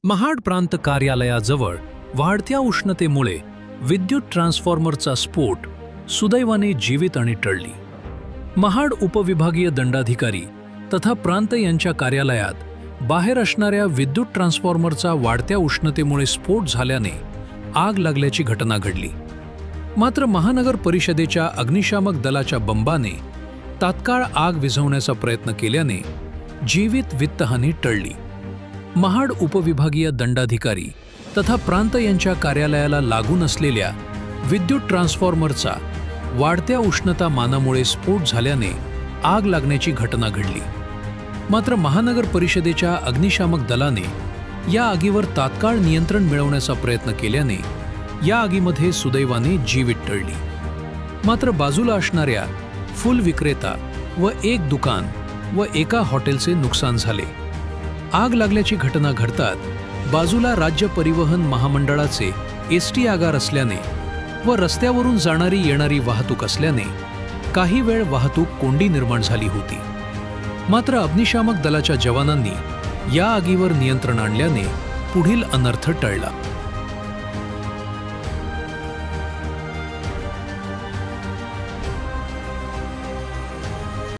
महाड प्रांत कार्यालयाजवळ वाढत्या उष्णतेमुळे विद्युत ट्रान्सफॉर्मरचा स्फोट सुदैवाने जीवित आणि टळली. महाड उपविभागीय दंडाधिकारी तथा प्रांत यांच्या कार्यालयात बाहेर असणाऱ्या विद्युत ट्रान्सफॉर्मरचा वाढत्या उष्णतेमुळे स्फोट झाल्याने आग लागल्याची घटना घडली. मात्र महानगर परिषदेच्या अग्निशामक दलाच्या बंबाने तात्काळ आग विझवण्याचा प्रयत्न केल्याने जीवित वित्तहानी टळली. महाड उपविभागीय दंडाधिकारी तथा प्रांत यांच्या कार्यालयाला लागून असलेल्या विद्युत ट्रान्सफॉर्मरचा वाढत्या उष्णतामानामुळे स्फोट झाल्याने आग लागण्याची घटना घडली. मात्र महानगर परिषदेच्या अग्निशामक दलाने या आगीवर तात्काळ नियंत्रण मिळवण्याचा प्रयत्न केल्याने या आगीमध्ये सुदैवाने जीवित टळली. मात्र बाजूला असणाऱ्या फुल विक्रेता व एक दुकान व एका हॉटेलचे नुकसान झाले. आग लागल्याची घटना घडतात बाजूला राज्य परिवहन महामंडळाचे एसटी आगार असल्याने व रस्त्यावरून जाणारी येणारी वाहतूक असल्याने काही वेळ वाहतूक कोंडी निर्माण झाली होती. मात्र अग्निशामक दलाच्या जवानांनी या आगीवर नियंत्रण आणल्याने पुढील अनर्थ टळला.